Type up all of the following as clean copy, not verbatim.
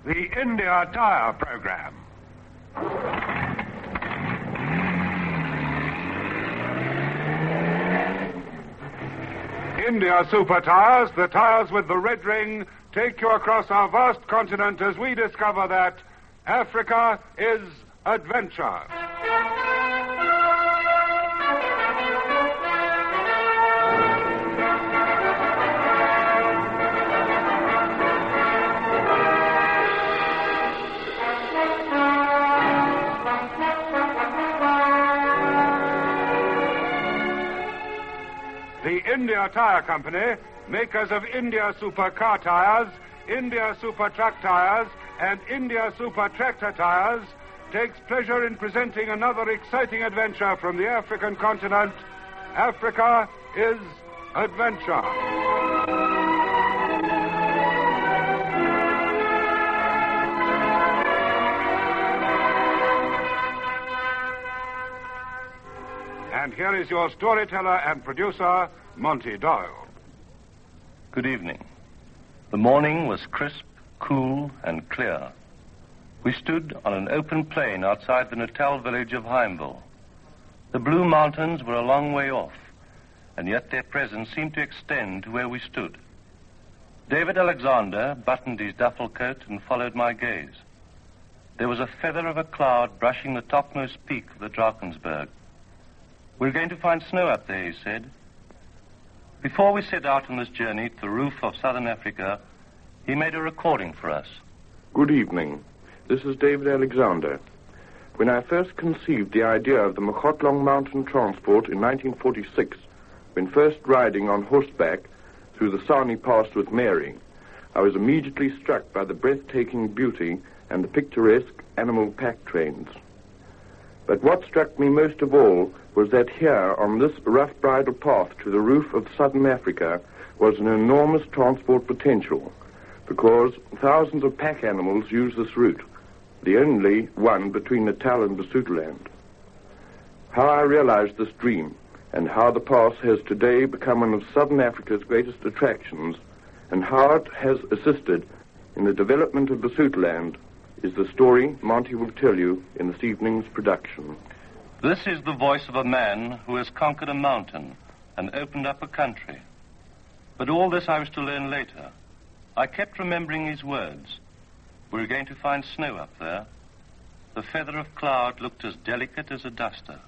the India Tire Program. India Super Tires, the tires with the red ring, take you across our vast continent as we discover that Africa is adventure. The India Tire Company, makers of India Super Car Tires, India Super Truck Tires, and India Super Tractor Tires, takes pleasure in presenting another exciting adventure from the African continent. Africa is adventure. And here is your storyteller and producer, Monty Doyle. Good evening. The morning was crisp, cool, and clear. We stood on an open plain outside the Natal village of Heimville. The Blue Mountains were a long way off, and yet their presence seemed to extend to where we stood. David Alexander buttoned his duffel coat and followed my gaze. There was a feather of a cloud brushing the topmost peak of the Drakensberg. "We're going to find snow up there," he said. Before we set out on this journey to the roof of southern Africa, he made a recording for us. Good evening. This is David Alexander. When I first conceived the idea of the Mokhotlong Mountain Transport in 1946, when first riding on horseback through the Sani Pass with Mary, I was immediately struck by the breathtaking beauty and the picturesque animal pack trains. But what struck me most of all was that here, on this rough bridle path to the roof of southern Africa, was an enormous transport potential, because thousands of pack animals use this route, the only one between Natal and Basutoland. How I realized this dream, and how the pass has today become one of southern Africa's greatest attractions, and how it has assisted in the development of Basutoland, is the story Monty will tell you in this evening's production. This is the voice of a man who has conquered a mountain and opened up a country. But all this I was to learn later. I kept remembering his words. We were going to find snow up there. The feather of cloud looked as delicate as a duster.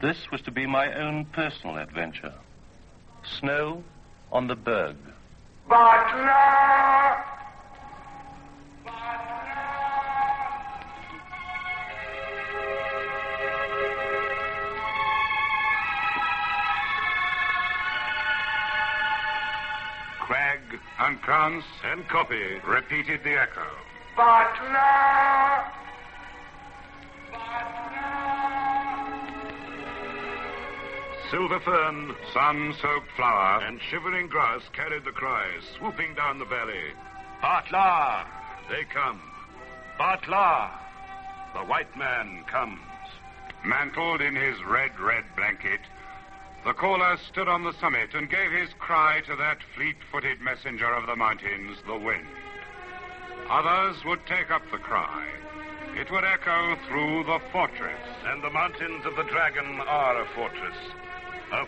This was to be my own personal adventure. Snow on the Berg. Butler! Cragg and Krantz and Copy repeated the echo. Butler! Silver fern, sun-soaked flower, and shivering grass carried the cries, swooping down the valley. Butler! They come. Butler! The white man comes. Mantled in his red blanket, the caller stood on the summit and gave his cry to that fleet-footed messenger of the mountains, the wind. Others would take up the cry. It would echo through the fortress. And the mountains of the Dragon are a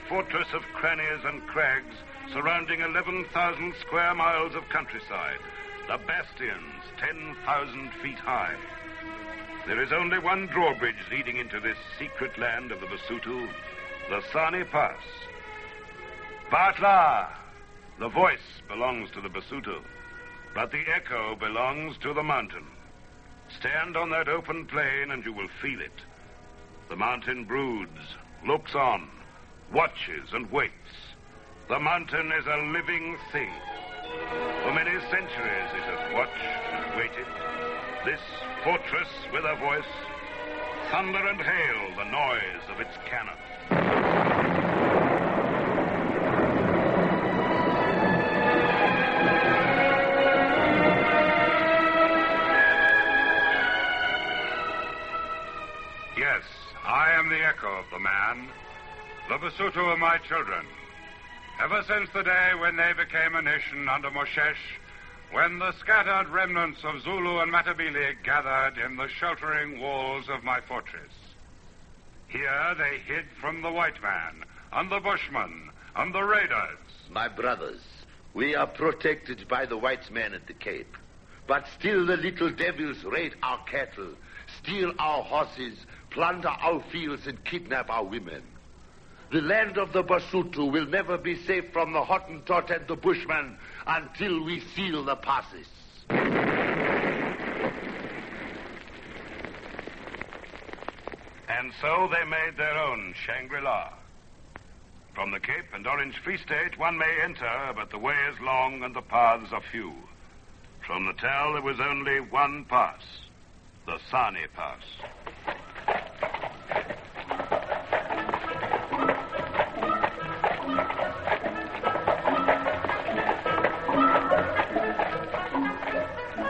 fortress of crannies and crags surrounding 11,000 square miles of countryside, the bastions 10,000 feet high. There is only one drawbridge leading into this secret land of the Basuto, the Sani Pass. Butler! The voice belongs to the Basuto, but the echo belongs to the mountain. Stand on that open plain and you will feel it. The mountain broods, looks on, watches and waits. The mountain is a living thing. For many centuries it has watched and waited. This fortress with a voice, thunder and hail, the noise of its cannon. Yes, I am the echo of the man. The Basuto are my children. Ever since the day when they became a nation under Moshesh, when the scattered remnants of Zulu and Matabele gathered in the sheltering walls of my fortress. Here they hid from the white man, and the bushman, and the raiders. My brothers, we are protected by the white men at the Cape. But still the little devils raid our cattle, steal our horses, plunder our fields, and kidnap our women. The land of the Basotho will never be safe from the Hottentot and the Bushman until we seal the passes. And so they made their own Shangri-La. From the Cape and Orange Free State, one may enter, but the way is long and the paths are few. From Natal, there was only one pass, the Sani Pass.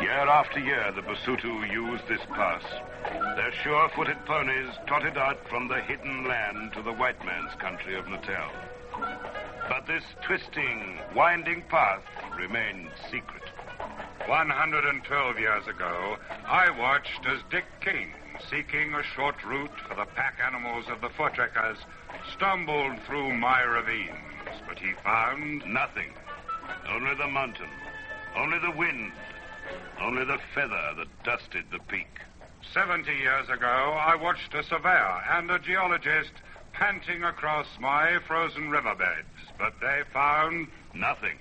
Year after year, the Basotho used this pass. Their sure-footed ponies trotted out from the hidden land to the white man's country of Natal. But this twisting, winding path remained secret. 112 years ago, I watched as Dick King, seeking a short route for the pack animals of the Voortrekkers, stumbled through my ravines, but he found nothing. Only the mountain, only the wind, only the feather that dusted the peak. 70 years ago, I watched a surveyor and a geologist panting across my frozen riverbeds, but they found nothing.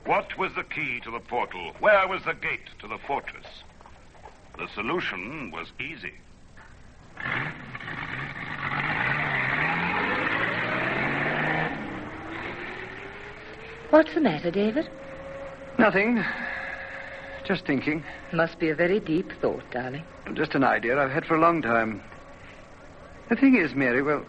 What was the key to the portal? Where was the gate to the fortress? The solution was easy. What's the matter, David? Nothing. Just thinking. Must be a very deep thought, darling. Just an idea I've had for a long time. The thing is, Mary, well,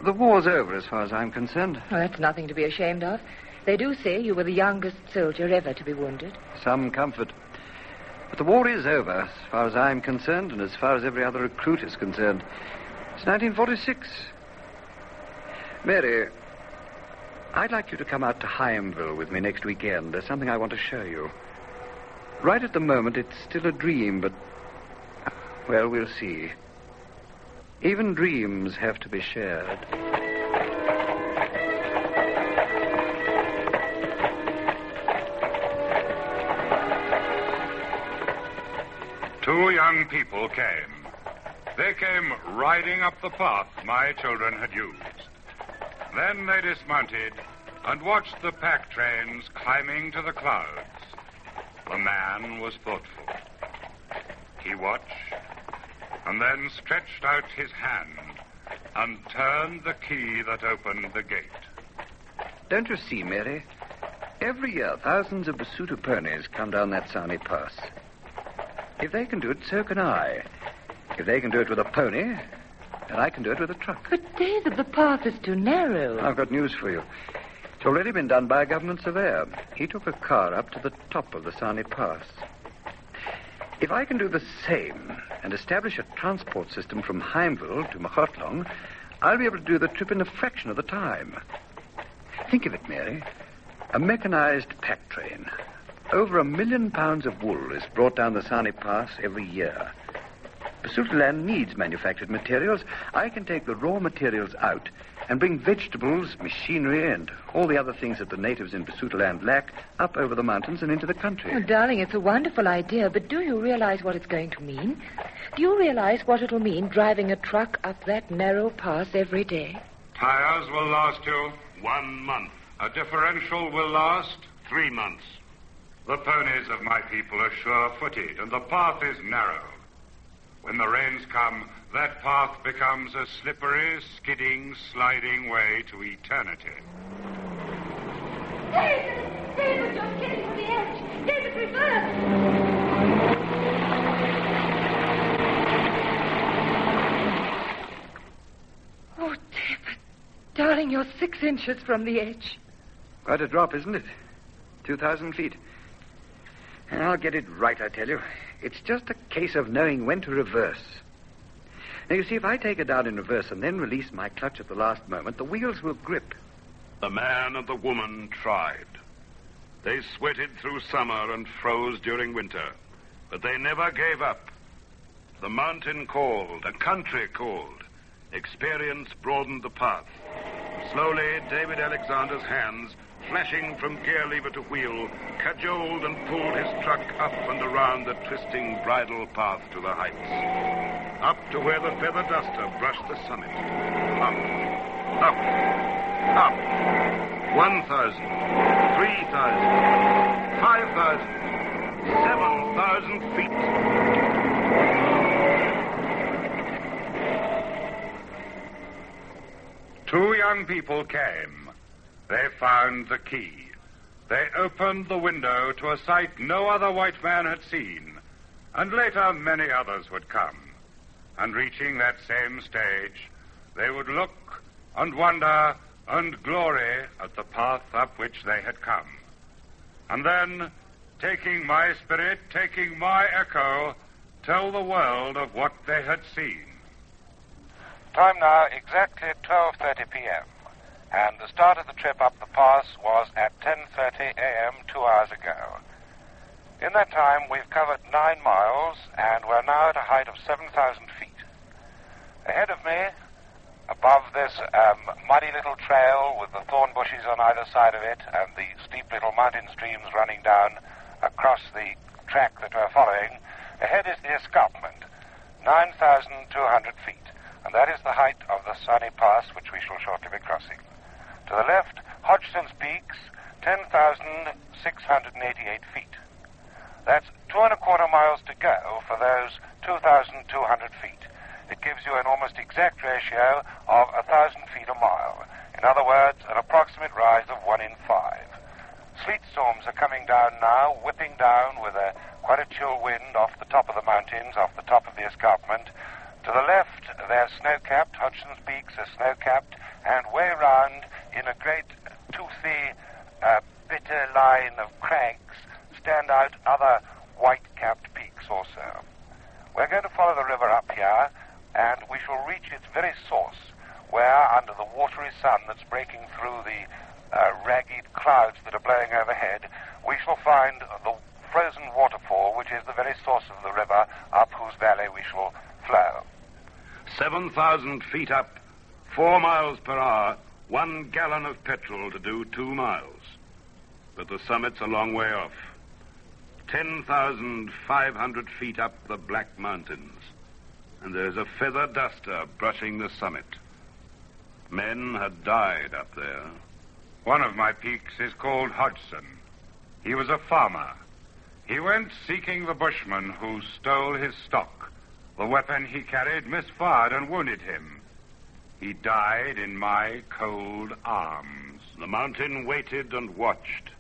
the war's over as far as I'm concerned. Well, that's nothing to be ashamed of. They do say you were the youngest soldier ever to be wounded. Some comfort. But the war is over as far as I'm concerned and as far as every other recruit is concerned. It's 1946. Mary, I'd like you to come out to Heimville with me next weekend. There's something I want to show you. Right at the moment, it's still a dream, but, well, we'll see. Even dreams have to be shared. Two young people came. They came riding up the path my children had used. Then they dismounted and watched the pack trains climbing to the clouds. The man was thoughtful. He watched and then stretched out his hand and turned the key that opened the gate. Don't you see, Mary? Every year, thousands of Basotho ponies come down that Sani Pass. If they can do it, so can I. If they can do it with a pony, then I can do it with a truck. But, David, the path is too narrow. I've got news for you. It's already been done by a government surveyor. He took a car up to the top of the Sani Pass. If I can do the same and establish a transport system from Heimville to Mokhotlong, I'll be able to do the trip in a fraction of the time. Think of it, Mary. A mechanized pack train. Over 1 million pounds of wool is brought down the Sani Pass every year. Basotho land needs manufactured materials. I can take the raw materials out and bring vegetables, machinery, and all the other things that the natives in Basotho land lack up over the mountains and into the country. Oh, darling, it's a wonderful idea, but do you realize what it's going to mean? Do you realize what it'll mean driving a truck up that narrow pass every day? Tires will last you 1 month. A differential will last 3 months. The ponies of my people are sure-footed, and the path is narrow. When the rains come, that path becomes a slippery, skidding, sliding way to eternity. David! David, you're getting to the edge! David, reverse! Oh, David, darling, you're 6 inches from the edge. Quite a drop, isn't it? 2,000 feet. I'll get it right, I tell you. It's just a case of knowing when to reverse. Now, you see, if I take it down in reverse and then release my clutch at the last moment, the wheels will grip. The man and the woman tried. They sweated through summer and froze during winter, but they never gave up. The mountain called, the country called. Experience broadened the path. Slowly, David Alexander's hands, flashing from gear lever to wheel, cajoled and pulled his truck up and around the twisting bridle path to the heights. Up to where the feather duster brushed the summit. Up, up, up. 1,000, 3,000, 5,000, 7,000 feet. Two young people came. They found the key. They opened the window to a sight no other white man had seen, and later many others would come. And reaching that same stage, they would look and wonder and glory at the path up which they had come. And then, taking my spirit, taking my echo, tell the world of what they had seen. Time now exactly 12:30 p.m., and the start of the trip up the pass was at 10:30 a.m. 2 hours ago. In that time, we've covered 9 miles, and we're now at a height of 7,000 feet. Ahead of me, above this muddy little trail with the thorn bushes on either side of it and the steep little mountain streams running down across the track that we're following, ahead is the escarpment, 9,200 feet. And that is the height of the Sani Pass, which we shall shortly be crossing. To the left, Hodgson's Peaks, 10,688 feet. That's 2.25 miles to go for those 2,200 feet. It gives you an almost exact ratio of 1,000 feet a mile. In other words, an approximate rise of 1 in 5. Sleet storms are coming down now, whipping down with quite a chill wind off the top of the mountains, off the top of the escarpment. To the left, they're snow-capped. Hodgson's Peaks are snow-capped, and way round in a great toothy, bitter line of crags stand out other white-capped peaks also. We're going to follow the river up here, and we shall reach its very source, where, under the watery sun that's breaking through the ragged clouds that are blowing overhead, we shall find the frozen waterfall, which is the very source of the river, up whose valley we shall flow. 7,000 feet up, 4 miles per hour, 1 gallon of petrol to do 2 miles. But the summit's a long way off. 10,500 feet up the Black Mountains, and there's a feather duster brushing the summit. Men had died up there. One of my peaks is called Hodgson. He was a farmer. He went seeking the bushman who stole his stock. The weapon he carried misfired and wounded him. He died in my cold arms. The mountain waited and watched.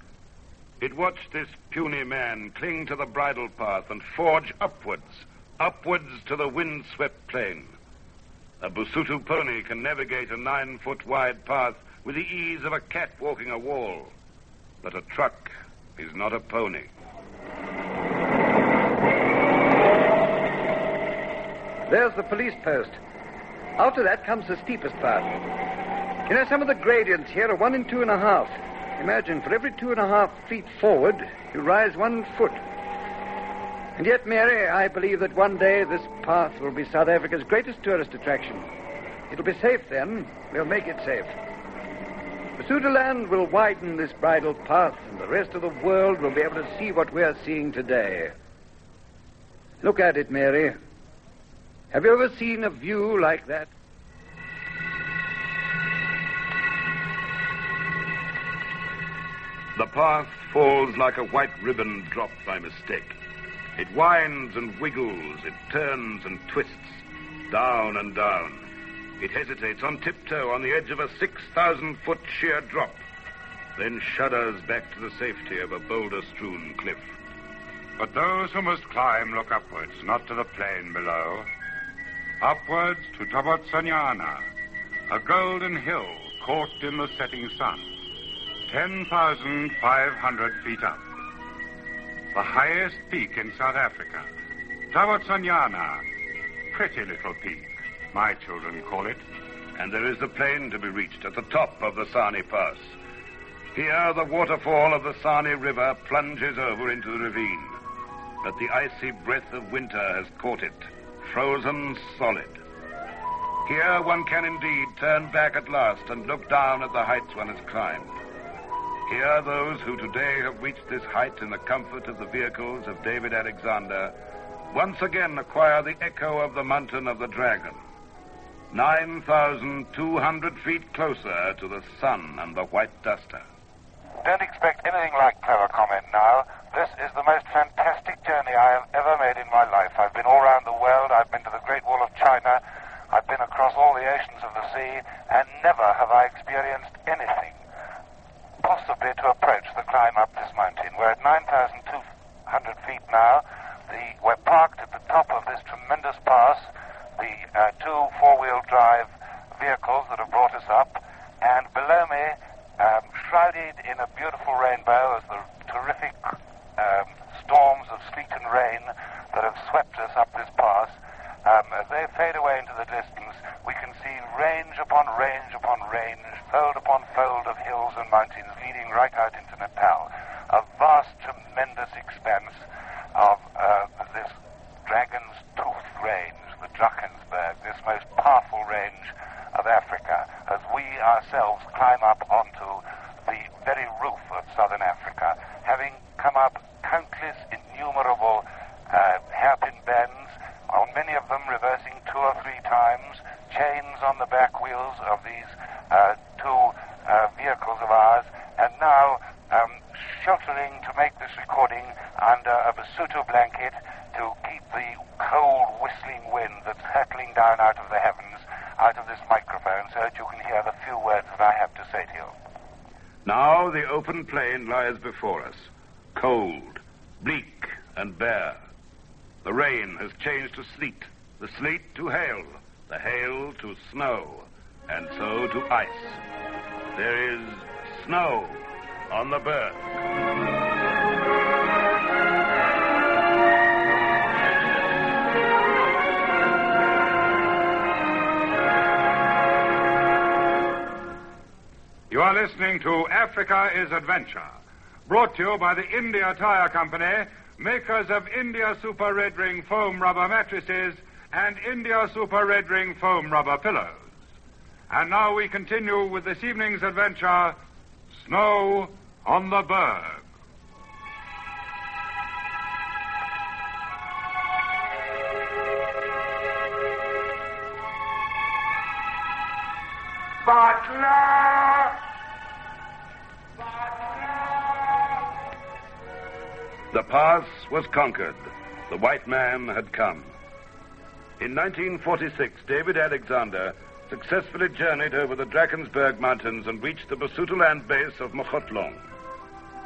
It watched this puny man cling to the bridle path and forge upwards to the wind-swept plain. A Busutu pony can navigate a 9-foot-wide path with the ease of a cat walking a wall. But a truck is not a pony. There's the police post. After that comes the steepest part. You know, some of the gradients here are 1 and 2.5. Imagine, for every 2.5 feet forward, you rise 1 foot. And yet, Mary, I believe that one day this path will be South Africa's greatest tourist attraction. It'll be safe then. We'll make it safe. Basutoland will widen this bridle path, and the rest of the world will be able to see what we're seeing today. Look at it, Mary. Have you ever seen a view like that? The path falls like a white ribbon dropped by mistake. It winds and wiggles, it turns and twists, down and down. It hesitates on tiptoe on the edge of a 6,000-foot sheer drop, then shudders back to the safety of a boulder-strewn cliff. But those who must climb look upwards, not to the plain below. Upwards to Tabotsanyana, a golden hill caught in the setting sun, 10,500 feet up. The highest peak in South Africa. Tabotsanyana, pretty little peak, my children call it. And there is the plain to be reached at the top of the Sani Pass. Here, the waterfall of the Sani River plunges over into the ravine. But the icy breath of winter has caught it, frozen solid. Here, one can indeed turn back at last and look down at the heights one has climbed. Here, those who today have reached this height in the comfort of the vehicles of David Alexander once again acquire the echo of the Mountain of the Dragon. 9,200 feet closer to the sun and the white duster. Don't expect anything like clever comment now. This is the most fantastic journey I have ever made in my life. I've been all around the world. I've been to the Great Wall of China. I've been across all the oceans of the sea, and never have I experienced anything possibly to approach the climb up this mountain. We're at 9,200 feet now. We're parked at the top of this tremendous pass, the two four-wheel drive vehicles that have brought us up, and below me, shrouded in a beautiful rainbow as the terrific storms of sleet and rain that have swept us up this pass. As they fade away into the distance, we can see range upon range upon range, fold upon fold of hills and mountains leading right out into Natal. A vast, tremendous expanse of this Dragon's Tooth range, the Drakensberg, this most powerful range of Africa, as we ourselves climb up onto the very roof of southern Africa, having come up countless, innumerable hairpin bends, on many of them reversing 2 or 3 times, chains on the back wheels of these two vehicles of ours, and now sheltering to make this recording under a Basuto blanket to keep the cold, whistling wind that's hurtling down out of the heavens, out of this microphone, so that you can hear the few words that I have to say to you. Now the open plain lies before us, cold, bleak, and bare. The rain has changed to sleet, the sleet to hail, the hail to snow, and so to ice. There is snow on the Berg. You are listening to Africa is Adventure, brought to you by the India Tire Company, makers of India Super Red Ring foam rubber mattresses and India Super Red Ring foam rubber pillows. And now we continue with this evening's adventure, Snow on the Berg. Butler! The pass was conquered. The white man had come. In 1946, David Alexander successfully journeyed over the Drakensberg Mountains and reached the Basutoland base of Mogotlong.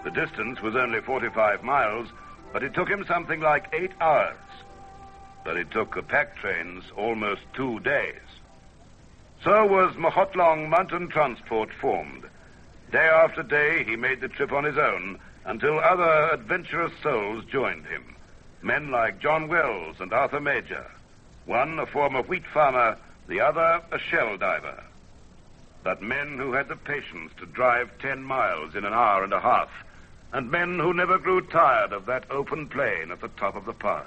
The distance was only 45 miles, but it took him something like 8 hours. But it took the pack trains almost 2 days. So was Mogotlong Mountain Transport formed. Day after day, he made the trip on his own until other adventurous souls joined him. Men like John Wells and Arthur Major. One a former wheat farmer, the other a shell diver. But men who had the patience to drive 10 miles in an hour and a half, and men who never grew tired of that open plain at the top of the pass.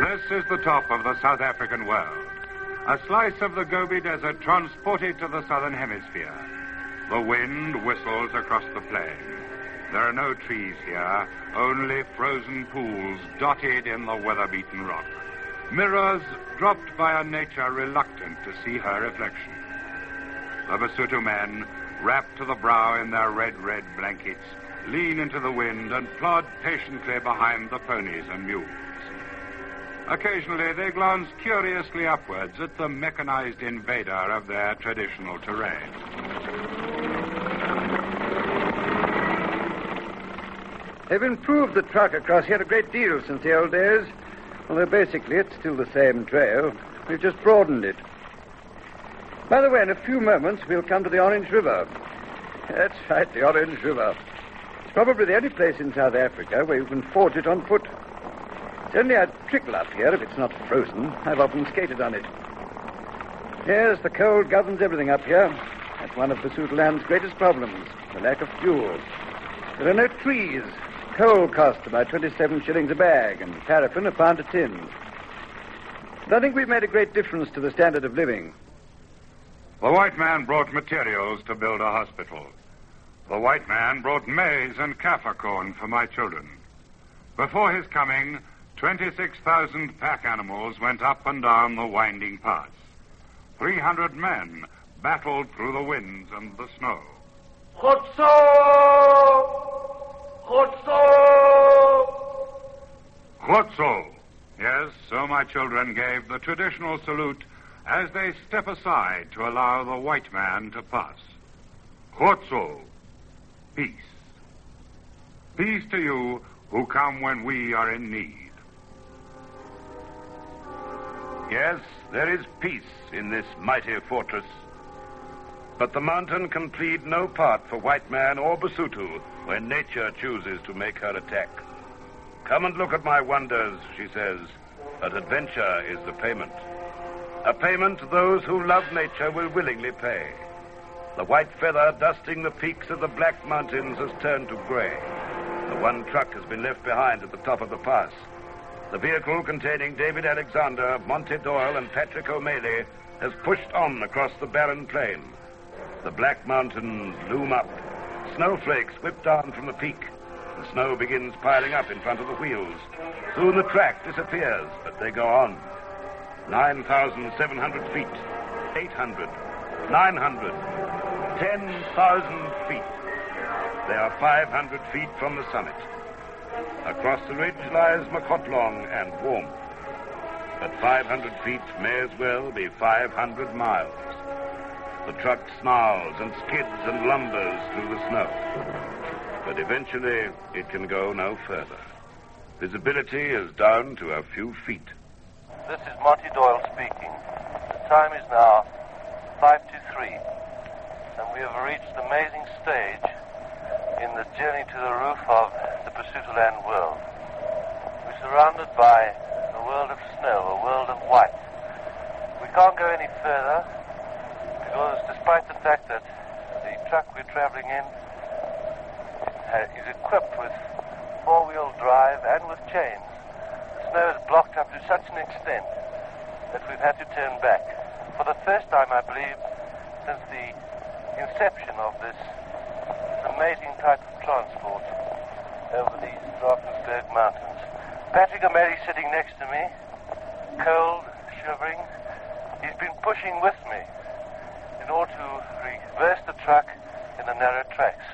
This is the top of the South African world, a slice of the Gobi Desert transported to the southern hemisphere. The wind whistles across the plain. There are no trees here, only frozen pools dotted in the weather-beaten rock. Mirrors dropped by a nature reluctant to see her reflection. The Basuto men, wrapped to the brow in their red blankets, lean into the wind and plod patiently behind the ponies and mules. Occasionally, they glance curiously upwards at the mechanized invader of their traditional terrain. They've improved the truck across here a great deal since the old days. Although basically it's still the same trail. We've just broadened it. By the way, in a few moments we'll come to the Orange River. That's right, the Orange River. It's probably the only place in South Africa where you can ford it on foot. It's only a trickle up here if it's not frozen. I've often skated on it. Yes, the cold governs everything up here. That's one of Basutoland's greatest problems, the lack of fuel. There are no trees. Coal costs about 27 shillings a bag, and paraffin a pound a tin. But I think we've made a great difference to the standard of living. The white man brought materials to build a hospital. The white man brought maize and kaffir corn for my children. Before his coming, 26,000 pack animals went up and down the winding pass. 300 men battled through the winds and the snow. Khotso! Khotso! Yes, so my children gave the traditional salute as they step aside to allow the white man to pass. Khotso! Peace. Peace to you who come when we are in need. Yes, there is peace in this mighty fortress. But the mountain can plead no part for white man or Basuto when nature chooses to make her attack. Come and look at my wonders, she says, but adventure is the payment. A payment those who love nature will willingly pay. The white feather dusting the peaks of the Black Mountains has turned to gray. The one truck has been left behind at the top of the pass. The vehicle containing David Alexander, Monty Doyle, and Patrick O'Malley has pushed on across the barren plain. The Black Mountains loom up. Snowflakes whip down from the peak. The snow begins piling up in front of the wheels. Soon the track disappears, but they go on. 9,700 feet, 800, 900, 10,000 feet. They are 500 feet from the summit. Across the ridge lies Makotlong and warm. But 500 feet may as well be 500 miles. The truck snarls and skids and lumbers through the snow. But eventually, it can go no further. Visibility is down to a few feet. This is Monty Doyle speaking. The time is now 5 to 3, and we have reached the amazing stage in the journey to the roof of the Basutoland world. We're surrounded by a world of snow, a world of white. We can't go any further because despite the fact that the truck we're traveling in is equipped with four-wheel drive and with chains, the snow is blocked up to such an extent that we've had to turn back. For the first time, I believe, since the inception of this amazing type of transport over these Berg mountains. Patrick O'Malley sitting next to me, cold, shivering. He's been pushing with me in order to reverse the truck in the narrow tracks.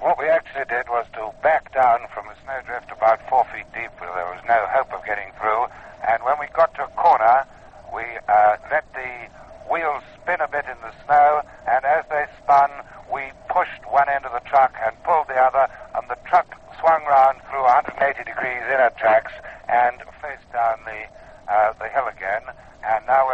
What we actually did was to back down from a snowdrift about 4 feet deep where there was no hope of getting through, and when we got to a corner, we let the wheels spin a bit in the snow, and as they spun, we pushed one end of the truck and pulled the other, and the truck swung round through 180 degrees inner tracks and faced down the hill again. And now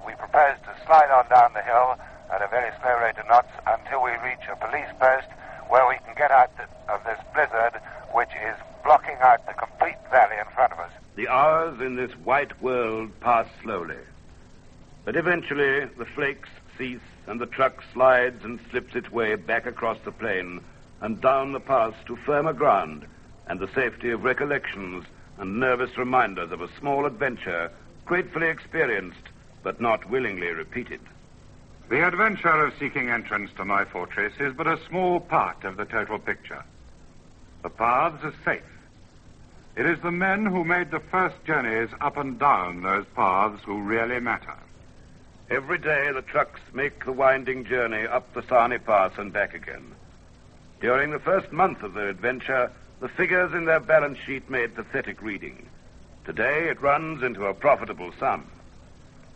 we propose to slide on down the hill at a very slow rate of knots until we reach a police post where we can get out of this blizzard, which is blocking out the complete valley in front of us. The hours in this white world pass slowly. But eventually, the flakes cease, and the truck slides and slips its way back across the plain and down the pass to firmer ground and the safety of recollections and nervous reminders of a small adventure gratefully experienced but not willingly repeated. The adventure of seeking entrance to my fortress is but a small part of the total picture. The paths are safe. It is the men who made the first journeys up and down those paths who really matter. Every day the trucks make the winding journey up the Sani Pass and back again. During the first month of their adventure, the figures in their balance sheet made pathetic reading. Today it runs into a profitable sum.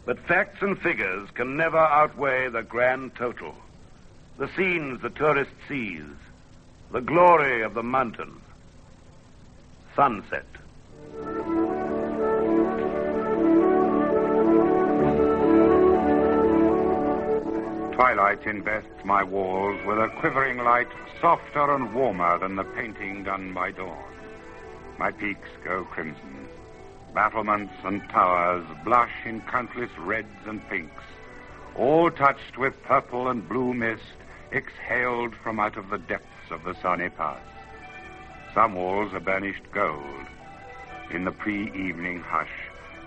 But facts and figures can never outweigh the grand total. The scenes the tourist sees, the glory of the mountain. Sunset. Twilight invests my walls with a quivering light softer and warmer than the painting done by dawn. My peaks go crimson. Battlements and towers blush in countless reds and pinks, all touched with purple and blue mist exhaled from out of the depths of the Sani Pass. Some walls are burnished gold. In the pre-evening hush,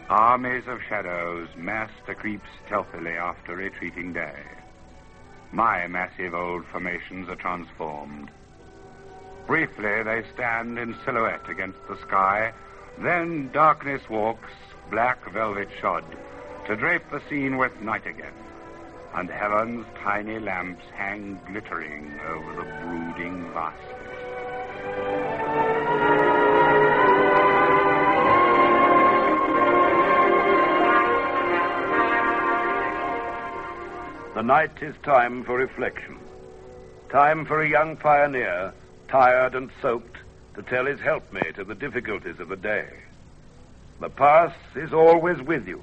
armies of shadows mass to creep stealthily after retreating day. My massive old formations are transformed. Briefly, they stand in silhouette against the sky. Then darkness walks, black velvet shod, to drape the scene with night again. And heaven's tiny lamps hang glittering over the brooding vastness. The night is time for reflection. Time for a young pioneer, tired and soaked, to tell his helpmate of the difficulties of the day. The pass is always with you,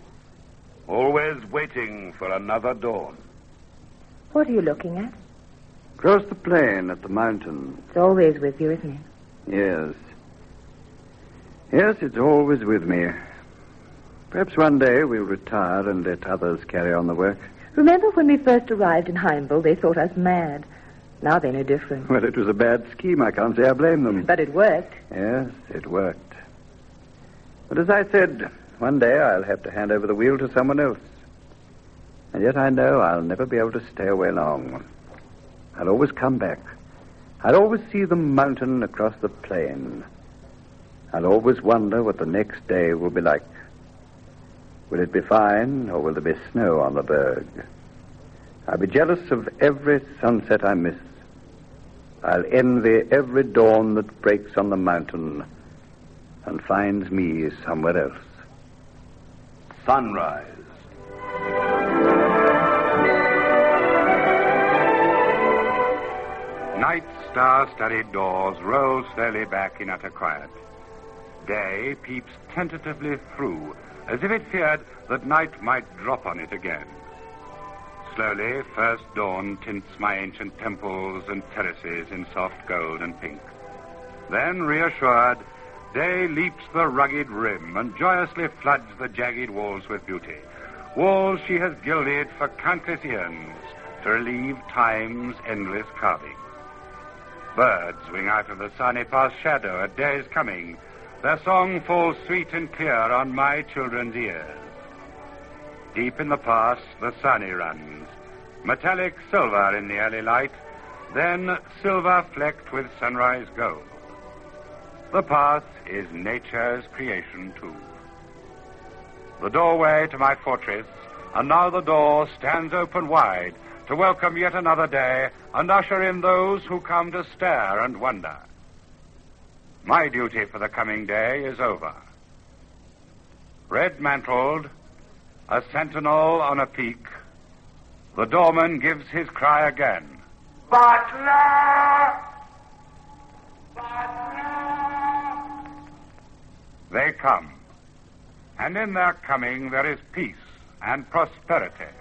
always waiting for another dawn. What are you looking at? Across the plain at the mountain. It's always with you, isn't it? Yes. Yes, it's always with me. Perhaps one day we'll retire and let others carry on the work. Remember when we first arrived in Heimville, they thought us mad. Now they're no different. Well, it was a bad scheme. I can't say I blame them. But it worked. Yes, it worked. But as I said, one day I'll have to hand over the wheel to someone else. And yet I know I'll never be able to stay away long. I'll always come back. I'll always see the mountain across the plain. I'll always wonder what the next day will be like. Will it be fine, or will there be snow on the Berg? I'll be jealous of every sunset I miss. I'll envy every dawn that breaks on the mountain and finds me somewhere else. Sunrise. Night's star-studded doors roll slowly back in utter quiet. Day peeps tentatively through, as if it feared that night might drop on it again. Slowly, first dawn tints my ancient temples and terraces in soft gold and pink. Then, reassured, day leaps the rugged rim and joyously floods the jagged walls with beauty. Walls she has gilded for countless eons to relieve time's endless carving. Birds wing out of the Sani Pass shadow at day's coming. Their song falls sweet and clear on my children's ears. Deep in the pass, the Sani runs, metallic silver in the early light, then silver flecked with sunrise gold. The pass is nature's creation, too. The doorway to my fortress, and now the door stands open wide to welcome yet another day and usher in those who come to stare and wonder. My duty for the coming day is over. Red-mantled, a sentinel on a peak, the doorman gives his cry again. Butler! Butler! They come, and in their coming there is peace and prosperity.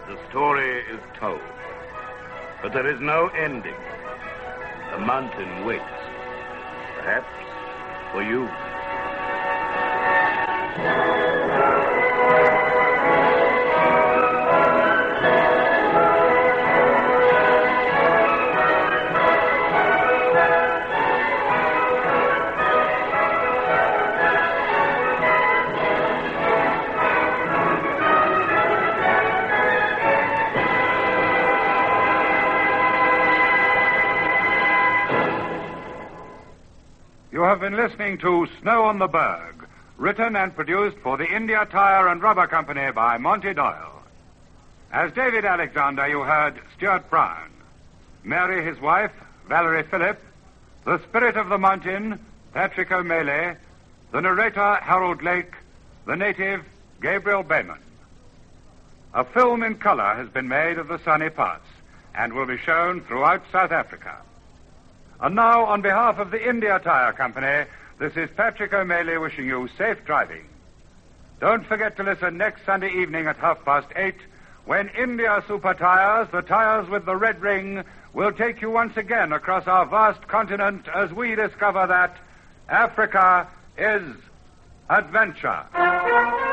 The story is told, but there is no ending. The mountain waits, perhaps for you. You have been listening to Snow on the Berg, written and produced for the India Tire and Rubber Company by Monty Doyle. As David Alexander, you heard Stuart Brown. Mary, his wife, Valerie Phillip. The Spirit of the Mountain, Patrick O'Malley. The narrator, Harold Lake. The native, Gabriel Bayman. A film in color has been made of the Sani Pass and will be shown throughout South Africa. And now, on behalf of the India Tire Company, this is Patrick O'Malley wishing you safe driving. Don't forget to listen next Sunday evening at 8:30 when India Super Tires, the tires with the red ring, will take you once again across our vast continent as we discover that Africa is adventure.